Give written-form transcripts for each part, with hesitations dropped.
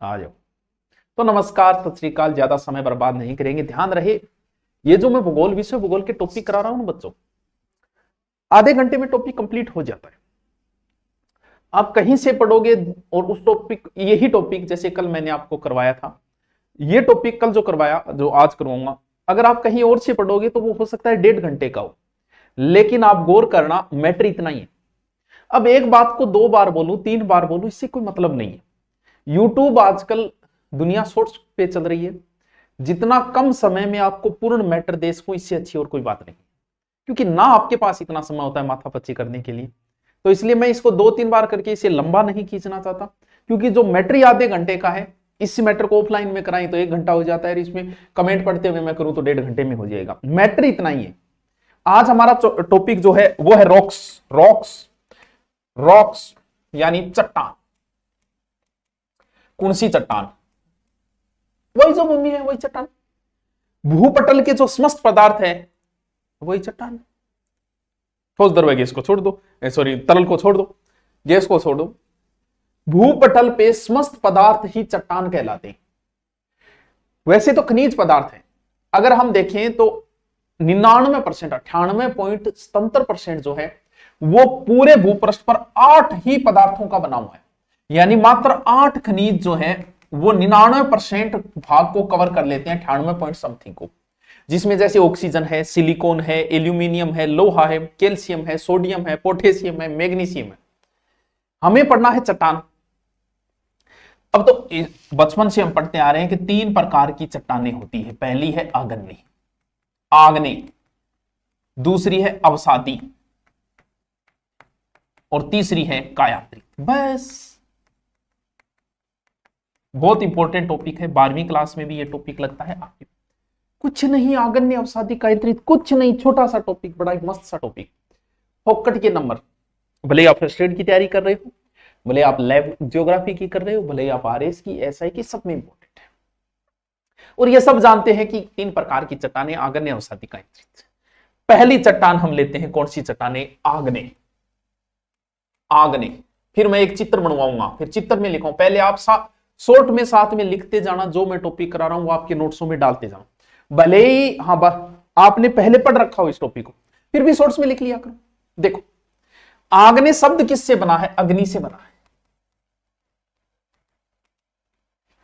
आ जाओ। तो नमस्कार, सत श्री अकाल। ज्यादा समय बर्बाद नहीं करेंगे। ध्यान रहे, ये जो मैं भूगोल विषय भूगोल के टॉपिक करा रहा हूं ना बच्चों, आधे घंटे में टॉपिक कंप्लीट हो जाता है। आप कहीं से पढ़ोगे और उस टॉपिक, यही टॉपिक जैसे कल मैंने आपको करवाया था, ये टॉपिक कल जो करवाया, जो आज करवाऊंगा, अगर आप कहीं और से पढ़ोगे तो वो हो सकता है 1.5 घंटे का हो। लेकिन आप गौर करना, मैटर इतना ही है। अब एक बात को 2 बार बोलूं, 3 बार बोलूं, इससे कोई मतलब नहीं है। यूट्यूब आजकल दुनिया शॉर्ट्स पे चल रही है। जितना कम समय में आपको पूर्ण मैटर दे सकूं, इससे अच्छी और कोई बात नहीं, क्योंकि ना आपके पास इतना समय होता है माथापच्ची करने के लिए। तो इसलिए मैं इसको 2-3 बार करके इसे लंबा नहीं खींचना चाहता, क्योंकि जो मैटर ही आधे घंटे का है, इस मैटर को ऑफलाइन में कराएं तो 1 घंटा हो जाता है, इसमें कमेंट पढ़ते हुए मैं करूं तो 1.5 घंटे में हो जाएगा। मैटर इतना ही है। आज हमारा टॉपिक जो है वो है रॉक्स। रॉक्स यानी चट्टान। कौन सी चट्टान? वही जो भूमि है, वही चट्टान। भूपटल के जो समस्त पदार्थ है वही चट्टान। ठोस द्रव्य गैस को छोड़ दो, सॉरी तरल को छोड़ दो, गैस को छोड़ दो, भूपटल पे समस्त पदार्थ ही चट्टान कहलाते हैं। वैसे तो खनिज पदार्थ है। अगर हम देखें तो 99%, 98.77% जो है वो पूरे भूपृष्ठ पर 8 ही पदार्थों का बना हुआ है। यानी मात्र 8 खनिज जो है वो 99% भाग को कवर कर लेते हैं, 98 पॉइंट समथिंग को, जिसमें जैसे ऑक्सीजन है, सिलिकॉन है, एल्यूमिनियम है, लोहा है, कैल्शियम है, सोडियम है, पोटेशियम है, मैग्नीशियम है। हमें पढ़ना है चट्टान। अब तो बचपन से हम पढ़ते आ रहे हैं कि 3 प्रकार की चट्टानें होती है। पहली है आग्नेय, दूसरी है अवसादी और तीसरी है कायात्रिक। बस, बहुत इंपॉर्टेंट टॉपिक है, 12वीं क्लास में भी ये टॉपिक लगता है आपके। कुछ नहीं, आग्नेय, अवसादी, कायात्रिक, कुछ नहीं, छोटा सा टॉपिक, बड़ा ही मस्त सा टॉपिक। फोकट के नंबर, भले आप फर्स्ट एड की तैयारी कर रहे हो, भले आप लैब ज्योग्राफी की कर रहे हो, भले आप आरएस की, एसआई की, सब में इंपॉर्टेंट है। और ये सब जानते हैं कि 3 प्रकार की चट्टानें, आग्नेय, अवसादी, कायात्रिक। पहली चट्टान हम लेते हैं, कौन सी चट्टानें? आग्नेय। फिर मैं एक चित्र बनवाऊंगा, फिर चित्र में लिखाऊं। पहले आप शॉर्ट में साथ में लिखते जाना, जो मैं टॉपिक करा रहा हूं वो आपके नोट्सों में डालते जाना। भले ही आपने पहले पढ़ रखा हो इस टॉपिक को, फिर भी शॉर्ट्स में लिख लिया करो। देखो, आग्नेय शब्द किससे बना है? अग्नि से बना है।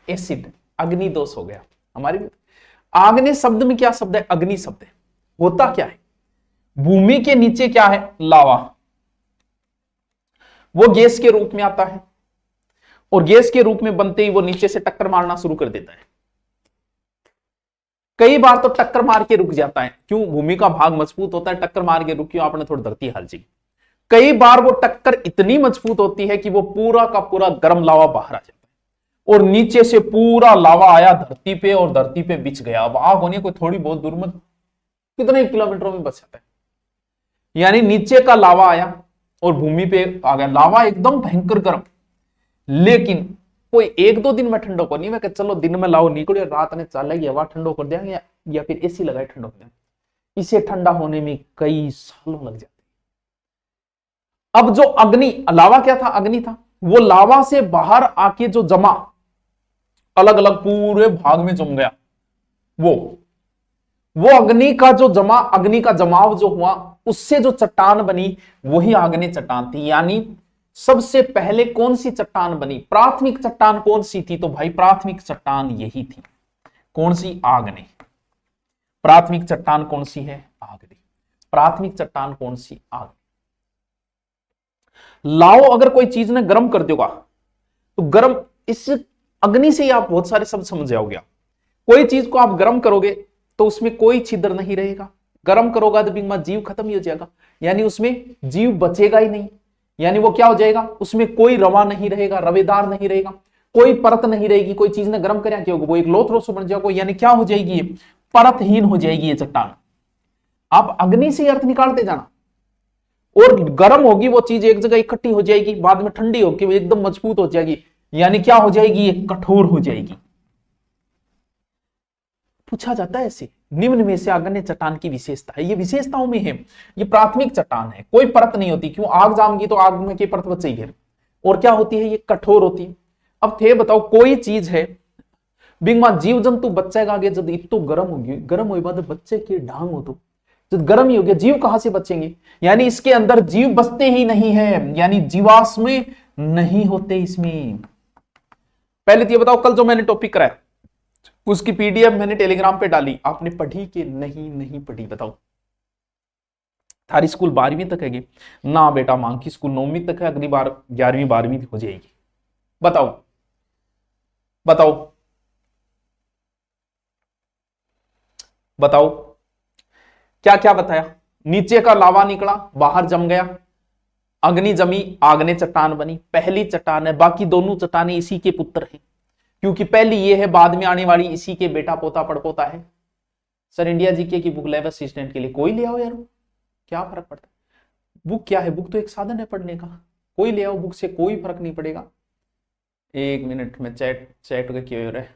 एसिड, अग्नि दोष हो गया हमारी। आग्नेय शब्द में क्या शब्द है? अग्नि शब्द है। होता क्या है? भूमि के नीचे क्या है? लावा। वो गैस के रूप में आता है और गैस के रूप में बनते ही वो नीचे से टक्कर मारना शुरू कर देता है। कई बार तो टक्कर मार के रुक जाता है। क्यों? भूमि का भाग मजबूत होता है, टक्कर मार के रुकी, आपने थोड़ी धरती हिल जाएगी। कई बार वो टक्कर इतनी मजबूत होती है कि वो पूरा का पूरा गर्म लावा बाहर आ जाता है और नीचे से पूरा लावा आया धरती पे और धरती पे बिछ गया। अब आग होने कोई थोड़ी बहुत दूर में, कितने किलोमीटरों में बच जाता है। यानी नीचे का लावा आया और भूमि पे आ गया। लावा एकदम भयंकर गर्म, लेकिन कोई 1-2 दिन में ठंडो को नहीं। मैं चलो दिन में लाओ निकलो, रात ने चलेगी, हवा ठंडो कर देंगे या फिर एसी लगाए ठंडो कर देंगे। इसे ठंडा होने में कई सालों लग जाते। अब जो अग्नि, लावा क्या था? अग्नि था। वो लावा से बाहर आके जो जमा, अलग अलग पूरे भाग में जम गया, वो अग्नि का जो जमा, अग्नि का जमाव जो हुआ, उससे जो चट्टान बनी वही आग्नेय चट्टान थी। यानी सबसे पहले कौन सी चट्टान बनी? प्राथमिक चट्टान कौन सी थी? तो भाई प्राथमिक चट्टान यही थी। कौन सी? आग्नेय। प्राथमिक चट्टान कौन सी है? आग्नेय। प्राथमिक चट्टान कौन सी? आग्नेय। लाओ, अगर कोई चीज ने गर्म कर देगा तो गर्म, इस अग्नि से ही आप बहुत सारे शब्द समझ जाओगे। कोई चीज को आप गर्म करोगे तो उसमें कोई छिद्र नहीं रहेगा। गर्म करोगा तो बिंगा जीव खत्म ही हो जाएगा, यानी उसमें जीव बचेगा ही नहीं। यानी वो क्या हो जाएगा? उसमें कोई रवा नहीं रहेगा, रवेदार नहीं रहेगा, कोई परत नहीं रहेगी। कोई चीज ने गर्म करया क्या होगा? वो एक लोथरों बन जाएगा। यानी क्या हो जाएगी? ये परतहीन हो जाएगी ये चट्टान। आप अग्नि से अर्थ निकालते जाना, और गर्म होगी वो चीज, एक जगह इकट्ठी हो जाएगी, बाद में ठंडी होगी वो एकदम मजबूत हो जाएगी। यानी क्या हो जाएगी? ये कठोर हो जाएगी। पूछा जाता है ऐसे, निम्न में से आग्नेय चट्टान की विशेषता है। ये विशेषताओं में है, ये प्राथमिक चट्टान है, कोई परत नहीं होती। क्यों? आग जामगी तो आग में की परत बचेगी, और क्या होती है? ये कठोर होती है। अब थे बताओ कोई चीज है बिंगमा जीव जंतु बच्चे का आगे जब इतो गर्म होगी, गर्म हुई बाद बच्चे की डांग हो तो जब गर्म ही हो गया जीव कहां से बचेंगे, यानी इसके अंदर जीव बसते ही नहीं है, यानी जीवाश्म नहीं होते इसमें। पहले तो ये बताओ कल जो मैंने टॉपिक कराया उसकी पीडीएफ मैंने टेलीग्राम पे डाली, आपने पढ़ी कि नहीं पढ़ी बताओ। थारी स्कूल 12वीं तक है ना बेटा, मांग की स्कूल 9वीं तक है, अगली बार 11वीं 12वीं हो जाएगी। बताओ बताओ बताओ क्या क्या बताया, नीचे का लावा निकला बाहर जम गया, अग्नि जमी आग ने चट्टान बनी, पहली चट्टान है, बाकी दोनों चट्टानें इसी के पुत्र हैं, क्योंकि पहली ये है बाद में आने वाली इसी के बेटा पोता पड़पोता है। सर इंडिया जीके की बुक लेवल असिस्टेंट के लिए कोई ले आओ यार, क्या फर्क पड़ता है, बुक क्या है, बुक तो एक साधन है पढ़ने का, कोई ले आओ, बुक से कोई फर्क नहीं पड़ेगा। एक मिनट में चैट का क्यों हो रहा है,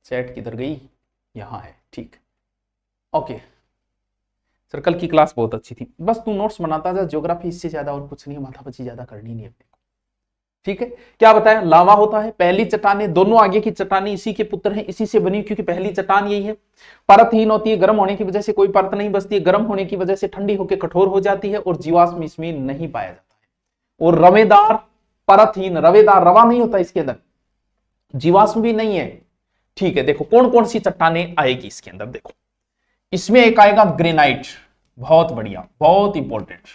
चैट किधर गई, यहां है, ठीक ओके। सर कल की क्लास बहुत अच्छी थी, बस तू नोट्स बनाता जा, ज्योग्राफी इससे ज्यादा और कुछ नहीं, माथापच्ची ज्यादा करनी नहीं अपने को, ठीक है। क्या बताया, लावा होता है, पहली चट्टानें, दोनों आगे की चट्टानें इसी के पुत्र हैं, इसी से बनी, क्योंकि पहली चट्टान यही है, परतहीन होती है, गर्म होने की वजह से कोई परत नहीं बचती है, गर्म होने की वजह से ठंडी होकर कठोर हो जाती है और जीवाश्म इसमें नहीं पाया जाता है। और रवेदार परतहीन, रवेदार रवा नहीं होता इसके अंदर, जीवाश्म भी नहीं है, ठीक है। देखो कौन कौन सी चट्टानें आएगी इसके अंदर, देखो इसमें एक आएगा ग्रेनाइट, बहुत बढ़िया, बहुत इंपॉर्टेंट।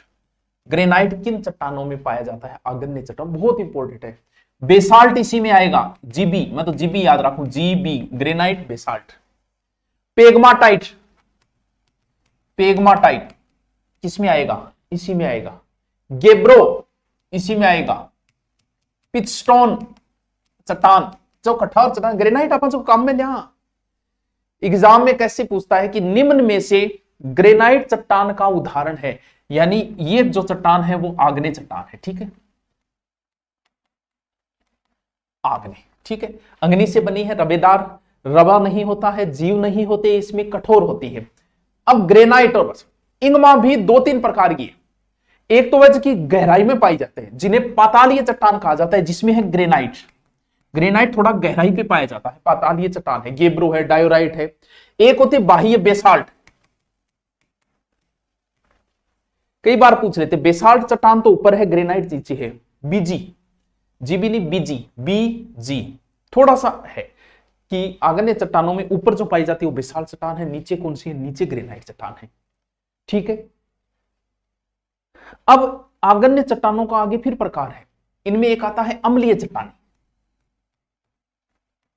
ग्रेनाइट किन चट्टानों में पाया जाता है, आग्नेय चट्टान, बहुत इंपॉर्टेंट है। बेसाल्ट इसी में आएगा, जीबी, मैं तो जीबी याद रखूं, GB granite basalt. Pegmatite, pegmatite किसमें आएगा, इसी में आएगा। गेब्रो इसी में आएगा। पिचस्टोन चट्टान, जो कठोर चट्टान, ग्रेनाइट अपन जो काम में लिया, एग्जाम में कैसे पूछता है कि निम्न में से ग्रेनाइट चट्टान का उदाहरण है, यानी ये जो चट्टान है वो आग्नेय चट्टान है, ठीक है, आग्नेय, ठीक है, अग्नि से बनी है, रवेदार, रवा नहीं होता है, जीव नहीं होते इसमें, कठोर होती है। अब ग्रेनाइट और इंगमा भी 2-3 प्रकार की है, एक तो वह की गहराई में पाई जाते हैं जिन्हें पातालीय चट्टान कहा जाता है, जिसमें है ग्रेनाइट, ग्रेनाइट थोड़ा गहराई पे पाया जाता है, पातालीय चट्टान है, गेब्रो है, डायोराइट है। एक होती बाह्य बेसाल्ट, कई बार पूछ लेते बेसाल्ट चट्टान तो ऊपर है, ग्रेनाइट नीचे है, बीजी, जीबी नहीं बीजी, बीजी थोड़ा सा है कि आग्नेय चट्टानों में ऊपर जो पाई जाती है वो बेसाल्ट चट्टान है, नीचे कौन सी है, नीचे ग्रेनाइट चट्टान है, ठीक है। अब आग्नेय चट्टानों का आगे फिर प्रकार है, इनमें एक आता है अम्लीय चट्टान,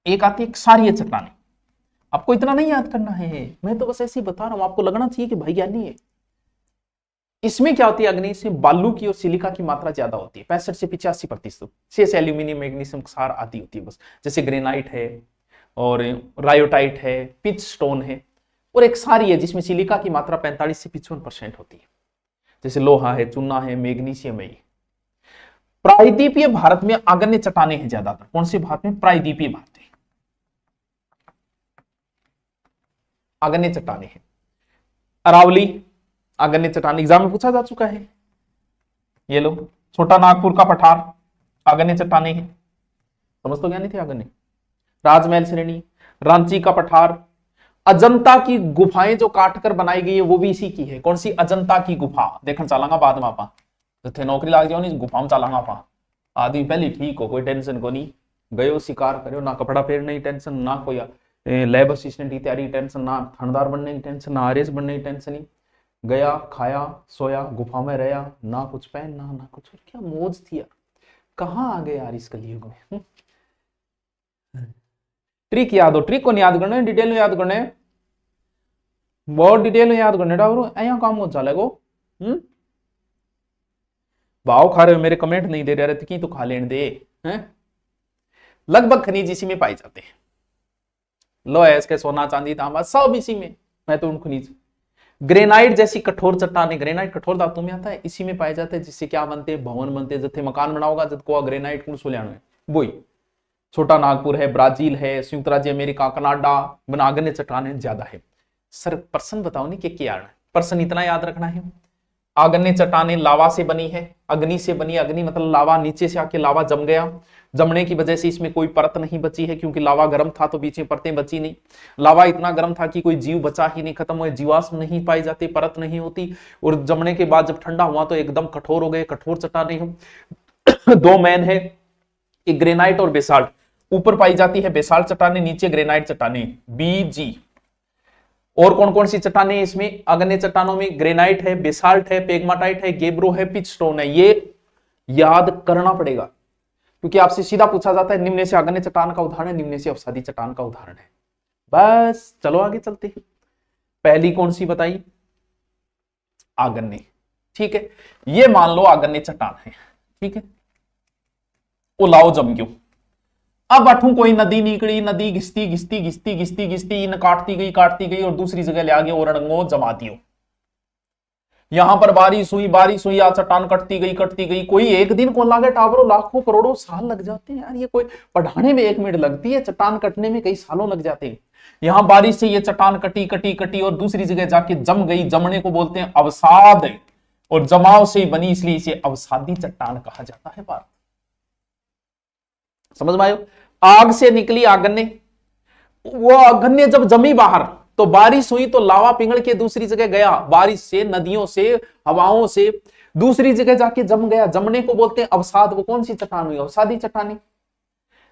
एक आती है क्षारीय चट्टानें। आपको इतना नहीं याद करना है, मैं तो बस ऐसे ही बता रहा हूं, आपको लगना चाहिए कि भाई ज्ञानी है। इसमें क्या होती है, अग्नि से बालू की और सिलिका की मात्रा ज्यादा होती है, 65 से 85%, शेष एल्यूमिनियम, मैग्नीशियम, क्षार आदि होती है बस, जैसे ग्रेनाइट है और रायोटाइट है, पिच स्टोन है। और एक क्षारीय है जिसमें सिलिका की मात्रा 45 से 55% होती है, जैसे लोहा है, चूना है, मैग्नीशियम है। प्रायद्वीपीय भारत में आग्नेय चट्टानें हैं ज्यादातर, कौन से भारत में, प्रायद्वीपीय भारत में आग्नेय चट्टानें हैं। अरावली आग्नेय चट्टान, एग्जाम में पूछा जा चुका है, ये लो, छोटा नागपुर का पठार आग्नेय चट्टानें हैं, समझ तो क्या नहीं थे आग्नेय। राजमहल श्रेणी, रांची का पठार, अजंता की गुफाएं जो काटकर बनाई गई है वो भी इसी की है, कौन सी, अजंता की गुफा, देखना चलांगा बाद में आपा, तो नौकरी लाग जाओ नहीं गुफा में चलांगा आपा, आदमी पहले ठीक हो, कोई टेंशन को नहीं, गयो शिकार करो, ना कपड़ा फेरने की टेंशन, ना कोई लैब असिस्टेंट की तैयारी टेंशन, ना थानेदार बनने की टेंशन, ना आरएस बनने की टेंशन, ही गया खाया सोया गुफा में रहा, ना कुछ पहनना ना कुछ, क्या मौज थी यार, कहाँ आ गए यार इस कलयुग में। ट्रिक याद हो, ट्रिक को नहीं याद करना, डिटेल में याद करने, बहुत डिटेल में याद करने डालो, ऐसा काम हो चलेगो। भाव खा रहे हो, मेरे कमेंट नहीं दे रहे थे, तो खा लेने दे हैं। लगभग खनिज इसी में पाए जाते हैं, लोहा इसके, सोना चांदी तांबा सब इसी में, मैं तो उन खनिज। ग्रेनाइट जैसी कठोर चट्टानें, ग्रेनाइट कठोर धातु में आता है, इसी में पाए जाते हैं, जिससे क्या बनते हैं, भवन बनते हैं, जैसे मकान बनाओगा जब को ग्रेनाइट कुछ है वही। छोटा नागपुर है, ब्राजील है, संयुक्त राज्य अमेरिका, कनाडा, आग्नेय चट्टानें ज्यादा है। सर प्रश्न बताओ नहीं क्या यार, प्रश्न इतना याद रखना है, आग्नेय चट्टानें लावा से बनी है, अग्नि से बनी, अग्नि मतलब लावा, नीचे से आके लावा जम गया, जमने की वजह से इसमें कोई परत नहीं बची है, क्योंकि लावा गर्म था तो बीच में परतें बची नहीं। लावा इतना गर्म था कि कोई जीव बचा ही नहीं, खत्म हुए, जीवाश्म नहीं पाई जाती, परत नहीं होती, और जमने के बाद जब ठंडा हुआ तो एकदम कठोर हो गए, कठोर चट्टानें हम दो मैन है, एक ग्रेनाइट और बेसाल्ट। ऊपर पाई जाती है बेसाल्ट चट्टानें, नीचे ग्रेनाइट चट्टानें, बीजी। और कौन कौन सी चट्टानें इसमें? आग्नेय चट्टानों में ग्रेनाइट है, बेसाल्ट है, पेगमाटाइट है, गेब्रो है, पिचस्टोन है। ये याद करना पड़ेगा, क्योंकि आपसे सीधा पूछा जाता है निम्न से आग्नेय चट्टान का उदाहरण है, निम्न से अवसादी चट्टान का उदाहरण है। बस चलो आगे चलते हैं। पहली कौन सी बताई? आग्नेय। ठीक है, ये मान लो आग्नेय चट्टान है। ठीक है, वो लाओ जम गयो। अब अठू कोई नदी निकली, नदी घिसती घिसती घिसती घिसती घिसती इन काटती गई और दूसरी जगह ले आगे और रंगो जमा दियो। यहां पर बारिश हुई, आ चट्टान कटती गई। कोई एक दिन को लागे टावरों लाखों करोड़ों साल लग जाते हैं यार। ये कोई पढ़ाने में 1 मिनट लगती है, चट्टान कटने में कई सालों लग जाते हैं। यहां बारिश से ये चट्टान कटी कटी कटी और दूसरी जगह जाके जम गई। जमने को बोलते हैं अवसाद, और जमाव से बनी इसलिए इसे अवसादी चट्टान कहा जाता है। बात समझ में आयो? आग से निकली आग्नेय, वो आग्नेय जब जमी बाहर तो बारिश हुई तो लावा पिघल के दूसरी जगह गया, बारिश से, नदियों से, हवाओं से दूसरी जगह जाके जम गया। जमने को बोलते हैं अवसाद। वो कौन सी चट्टान हुई? अवसादी चट्टानी।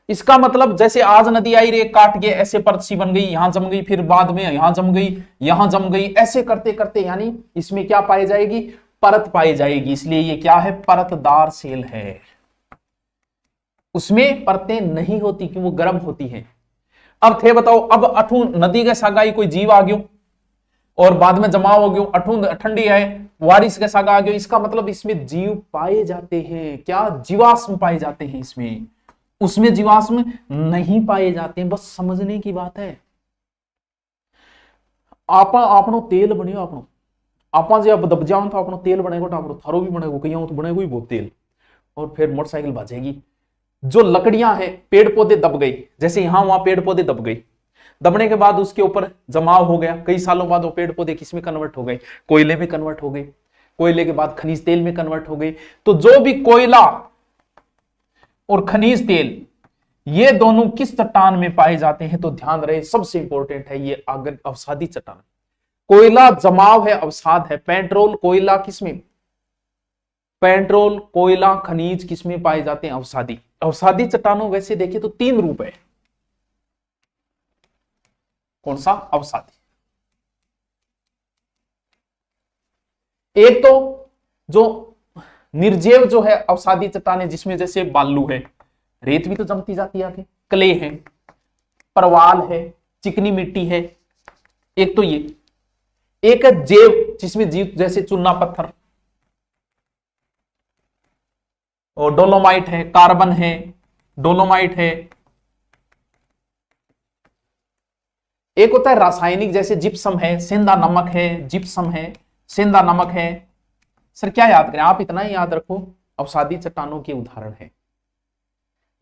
इसका मतलब जैसे आज नदी आई रे काट के ऐसे परत सी बन गई, यहां जम गई, फिर बाद में यहां जम गई, यहां जम गई, ऐसे करते करते यानी इसमें क्या पाई जाएगी? परत पाई जाएगी। इसलिए ये क्या है? परतदार सेल है। उसमें परतें नहीं होती कि वो गर्म होती हैं। अब थे बताओ, अब अठू नदी के सागाई कोई जीव आ गयो और बाद में जमाव हो गयो, अठू ठंडी है, बारिश के सागा आ गयो। इसका मतलब इसमें जीव पाए जाते हैं। क्या? जीवाश्म पाए जाते हैं इसमें। उसमें जीवाश्म नहीं पाए जाते हैं। बस समझने की बात है। आपनो तेल बनियो, आपा जे अब दब जाओ तो आपनो तेल बनेगा, टापरो थारो भी बनेगा, कहीं तो बनेगा ही बहुत तेल, और फिर मोटरसाइकिल भाजेगी। जो लकड़ियां हैं, पेड़ पौधे दब गई, जैसे यहां वहां पेड़ पौधे दब गई, दबने के बाद उसके ऊपर जमाव हो गया, कई सालों बाद वो पेड़ पौधे किस में कन्वर्ट हो गए? कोयले में कन्वर्ट हो गए, कोयले के बाद खनिज तेल में कन्वर्ट हो गए। तो जो भी कोयला और खनिज तेल ये दोनों किस चट्टान में पाए जाते हैं? तो ध्यान रहे, सबसे इंपॉर्टेंट है ये अवसादी चट्टान। कोयला जमाव है, अवसाद है। पेट्रोल कोयला किसमें? पेट्रोल कोयला खनिज किसमें पाए जाते हैं? अवसादी। अवसादी चट्टानों वैसे देखें तो 3 रूप है। कौन सा? अवसादी। एक तो जो निर्जीव जो है अवसादी चट्टानें, जिसमें जैसे बालू है, रेत भी तो जमती जाती है आगे, क्ले है, परवाल है, चिकनी मिट्टी है। एक तो ये, एक है जैव, जिसमें जीव जैसे चूना पत्थर और डोलोमाइट है, कार्बन है, डोलोमाइट है। एक होता है रासायनिक, जैसे जिप्सम है, सेंधा नमक है, जिप्सम है, सेंधा नमक है। सर क्या याद करें? आप इतना ही याद रखो, अवसादी चट्टानों के उदाहरण है।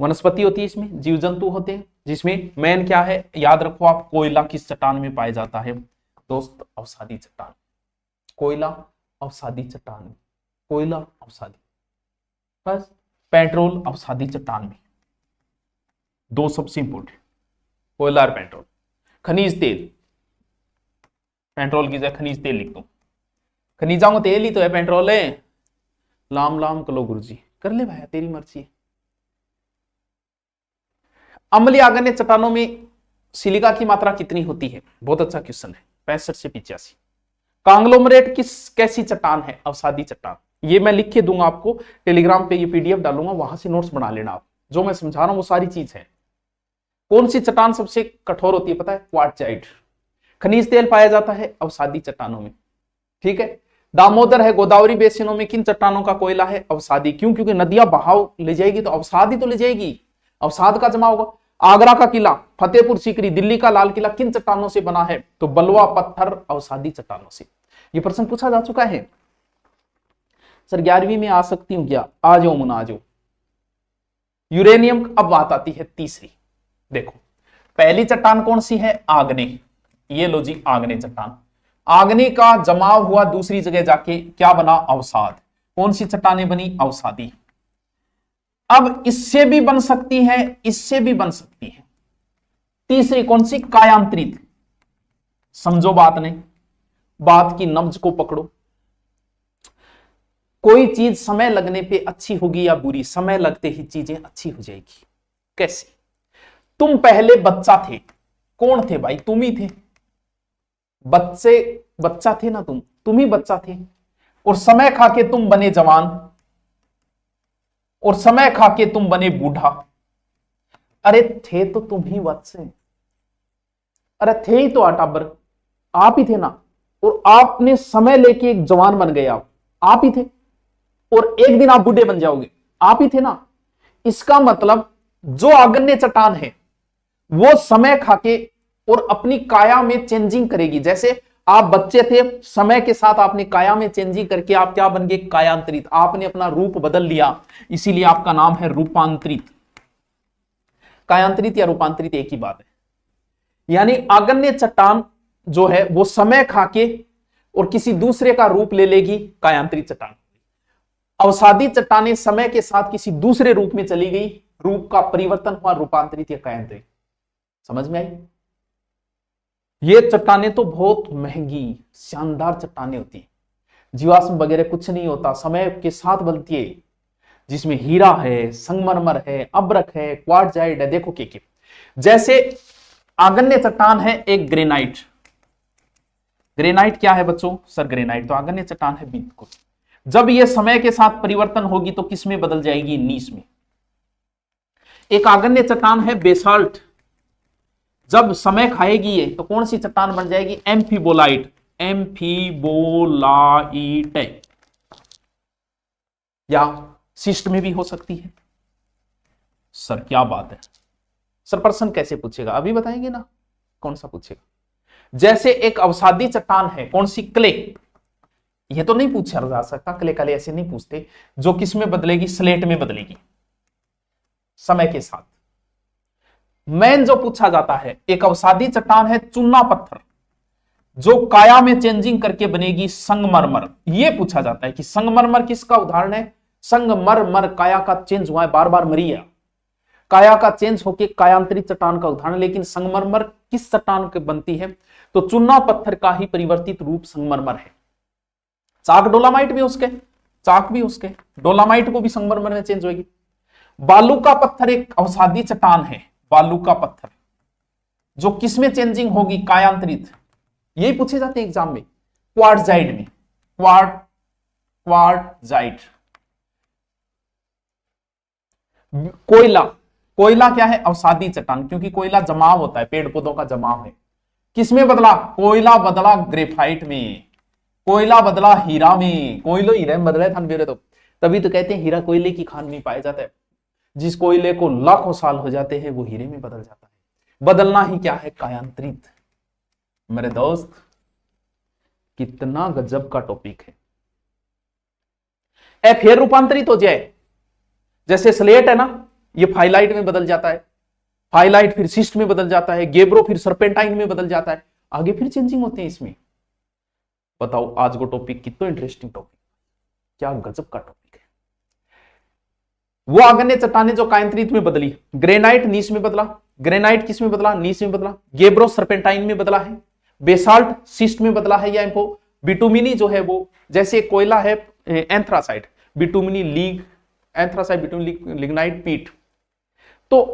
वनस्पति होती है, इसमें जीव जंतु होते हैं, जिसमें मेन क्या है याद रखो आप, कोयला किस चट्टान में पाया जाता है दोस्त? अवसादी चट्टान। कोयला अवसादी चट्टान, कोयला अवसादी। बस पेट्रोल अवसादी चट्टान में। 2 सबसे इंपोर्टेंट, कोयला और पेट्रोल। खनिज तेल, पेट्रोल की जगह खनिज तेल लिख दो। खनिजाओं का तेल ही तो है पेट्रोल है। लाम लाम कलो गुरुजी, कर ले भाई, तेरी मर्जी है। अम्लीय आग्नेय चट्टानों में सिलिका की मात्रा कितनी होती है? बहुत अच्छा क्वेश्चन है। 65 से 85। कांग्लोमरेट कैसी चट्टान है? अवसादी चट्टान। ये मैं लिख के दूंगा आपको टेलीग्राम पे, ये पीडीएफ डालूंगा, वहां से नोट्स बना लेना आप। जो मैं समझा रहा हूं वो सारी चीज है। कौन सी चट्टान सबसे कठोर होती है पता है? क्वार्टजाइट। खनिज तेल पाया जाता है अवसादी चट्टानों में। ठीक है, दामोदर है, गोदावरी बेसिनों में किन चट्टानों का कोयला है? अवसादी। क्यों? क्योंकि नदियां बहाव ले जाएगी तो अवसाद ही तो ले जाएगी, अवसाद का जमा होगा। आगरा का किला, फतेहपुर सीकरी, दिल्ली का लाल किला किन चट्टानों से बना है? तो बलुआ पत्थर अवसादी चट्टानों से। यह प्रश्न पूछा जा चुका है। सर 11वीं में आ सकती हूं क्या? आ जाओ मुना, आ जाओ। यूरेनियम। अब बात आती है तीसरी। देखो, पहली चट्टान कौन सी है? आग्नेय। ये लो जी, आग्नेय चट्टान। अग्नि का जमाव हुआ दूसरी जगह जाके, क्या बना? अवसाद। कौन सी चट्टानें बनी? अवसादी। अब इससे भी बन सकती है, इससे भी बन सकती है। तीसरी कौन सी? कायांतरित। समझो बात ने, बात की नब्ज को पकड़ो। कोई चीज समय लगने पे अच्छी होगी या बुरी? समय लगते ही चीजें अच्छी हो जाएगी। कैसे? तुम पहले बच्चा थे। कौन थे भाई? तुम ही थे। बच्चा थे ना, तुम ही बच्चा थे। और समय खा के तुम बने जवान, और समय खा के तुम बने बूढ़ा। अरे थे तो तुम ही बच्चे, अरे थे ही तो टाबर, आप ही थे ना। और आपने समय लेके एक जवान बन गए, आप ही थे। और एक दिन आप बूढ़े बन जाओगे, आप ही थे ना। इसका मतलब जो आगन्य चट्टान है वो समय खाके और अपनी काया में चेंजिंग करेगी। जैसे आप बच्चे थे, समय के साथ आपने काया में चेंजिंग करके आप क्या बन गए? कायांतरित। आपने अपना रूप बदल लिया, इसीलिए आपका नाम है रूपांतरित। कायांतरित या रूपांतरित एक ही बात है। यानी आगन्य चट्टान जो है वो समय खाके और किसी दूसरे का रूप ले लेगी, कायांतरित चट्टान। अवसादी चट्टानें समय के साथ किसी दूसरे रूप में चली गई, रूप का परिवर्तन हुआ, रूपांतरित या कायांतरित। समझ में आई? ये चट्टानें तो बहुत महंगी शानदार चट्टानें होती है, जीवाश्म वगैरह कुछ नहीं होता, समय के साथ बनती है, जिसमें हीरा है, संगमरमर है, अब्रक है, क्वार्टजाइट है। देखो के जैसे आगन्य चट्टान है एक ग्रेनाइट। ग्रेनाइट क्या है बच्चों? सर ग्रेनाइट तो आगन्य चट्टान है, बिल्कुल। जब ये समय के साथ परिवर्तन होगी तो किस में बदल जाएगी? नीस में। एक आगन्य चट्टान है बेसाल्ट, जब समय खाएगी ये तो कौन सी चट्टान बन जाएगी? एम्फीबोलाइट। एम्फीबोलाइट या शिस्ट में भी हो सकती है। सर क्या बात है, सर प्रश्न कैसे पूछेगा? अभी बताएंगे ना कौन सा पूछेगा। जैसे एक अवसादी चट्टान है, कौन सी? क्ले। यह तो नहीं पूछा जा सकता, क्ले काले ऐसे नहीं पूछते। जो किस में बदलेगी? स्लेट में बदलेगी समय के साथ। मेन जो पूछा जाता है, एक अवसादी चट्टान है चूना पत्थर, जो काया में चेंजिंग करके बनेगी संगमरमर। यह पूछा जाता है कि संगमरमर किसका उदाहरण है? संगमरमर काया का चेंज हुआ है, बार बार मरी है, काया का चेंज होके कायांतरित चट्टान का उदाहरण। लेकिन संगमरमर किस चट्टान की बनती है? तो चूना पत्थर का ही परिवर्तित रूप संगमरमर है। चाक डोलामाइट भी उसके, चाक भी उसके, डोलामाइट को भी संगमरमर में चेंज होगी। बालू का पत्थर एक अवसादी चट्टान है, बालू का पत्थर, जो किसमें चेंजिंग होगी? कायांतरित। यही पूछे जाते हैं एग्जाम में, क्वार्टजाइट में। क्वार्टजाइट। कोयला, कोयला क्या है? अवसादी चट्टान, क्योंकि कोयला जमाव होता है, पेड़ पौधों का जमाव है। किसमें बदला? कोयला बदला ग्रेफाइट में, कोयला बदला हीरा में। कोयलो हीरे में बदले था मेरे तो, तभी तो कहते हैं हीरा कोयले की खान में पाया जाता है। जिस कोयले को लाखों साल हो जाते हैं वो हीरे में बदल जाता है। बदलना ही क्या है? कायांतरित। मेरे दोस्त कितना गजब का टॉपिक है। फिर रूपांतरित हो जाए, जैसे स्लेट है ना, ये फाइलाइट में बदल जाता है, फाइलाइट फिर सिस्ट में बदल जाता है, गेब्रो फिर सर्पेंटाइन में बदल जाता है, आगे फिर चेंजिंग होती है इसमें। बताओ आज को टॉपिक कितना इंटरेस्टिंग टॉपिक, क्या गजब का टॉपिक है। वो आगन्य चट्टानें जो कायांतरित में बदली, ग्रेनाइट नीस में बदला, ग्रेनाइट किस में बदला? नीस में बदला, गेब्रो सर्पेंटाइन में बदला है, बेसाल्ट सिस्ट में बदला है, या बिटुमिनी जो है वो, जैसे कोयला है एंथ्रासाइट, बिटुमिनी लीग, एंथ्रासाइट, बिटुमिनी लिग्नाइट, पीट। तो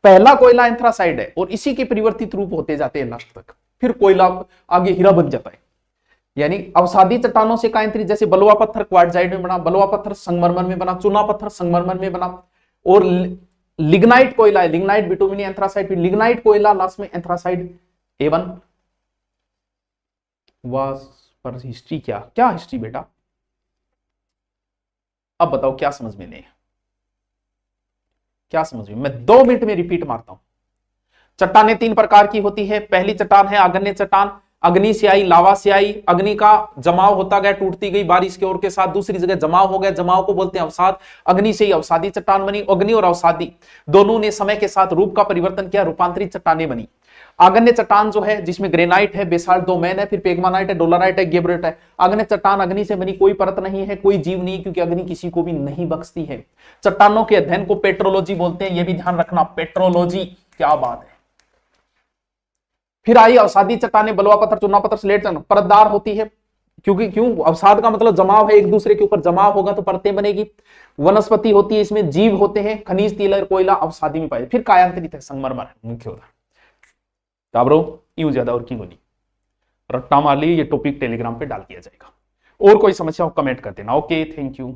पहला कोयला एंथ्रासाइड है और इसी के परिवर्तित रूप होते जाते हैं लास्ट तक, फिर कोयला आगे हीरा बन जाता है। यानी अवसादी चट्टानों से कायांतरित, जैसे बलुआ पत्थर क्वार्टजाइट में बना, बलुआ पत्थर संगमरमर में बना, चूना पत्थर संगमरमर में बना, और लिग्नाइट कोयला है, लिग्नाइट बिटुमिनी एंथ्रासाइड, फिर लिग्नाइट कोयला, लास्ट में एंथ्रासाइड A1। वास पर हिस्ट्री क्या क्या हिस्ट्री बेटा? अब बताओ क्या समझ में नहीं, क्या समझ में? मैं 2 मिनट में रिपीट मारता हूं। चट्टानें 3 प्रकार की होती है। पहली चट्टान है आगन्य चट्टान, अग्नि से आई, लावा से आई, अग्नि का जमाव होता गया, टूटती गई बारिश के ओर के साथ, दूसरी जगह जमाव हो गया, जमाव को बोलते हैं अवसाद, अग्नि से ही अवसादी चट्टान बनी। अग्नि और अवसादी दोनों ने समय के साथ रूप का परिवर्तन किया, रूपांतरित चट्टानें बनी। आग्नेय चट्टान जो है जिसमें ग्रेनाइट है, बेसाल्ट डोमेन है, फिर पेग्मानाइट है, डोलराइट है, गेब्रेट है। आग्नेय चट्टान, अग्नि से बनी कोई परत नहीं है, कोई जीव नहीं, क्योंकि अग्नि किसी को भी नहीं बख्शती है। चट्टानों के अध्ययन को पेट्रोलॉजी बोलते हैं, यह भी ध्यान रखना, पेट्रोलॉजी। क्या बात है। फिर आई अवसादी चट्टानें, बलुआ पत्थर, चूना पत्थर, स्लेट परतदार होती है, क्योंकि क्यों, अवसाद का मतलब जमाव है, एक दूसरे के ऊपर जमाव होगा तो परतें बनेगी। वनस्पति होती है, इसमें जीव होते हैं, खनिज, तेल और कोयला अवसादी में पाए। फिर कायांतरित है, संगमरमर है मुख्य होता है। ताबरो यूं ज्यादा और की होनी रट्टा मार ली, ये टॉपिक टेलीग्राम पे डाल दिया जाएगा। और कोई समस्या हो कमेंट कर देना। Okay, thank you.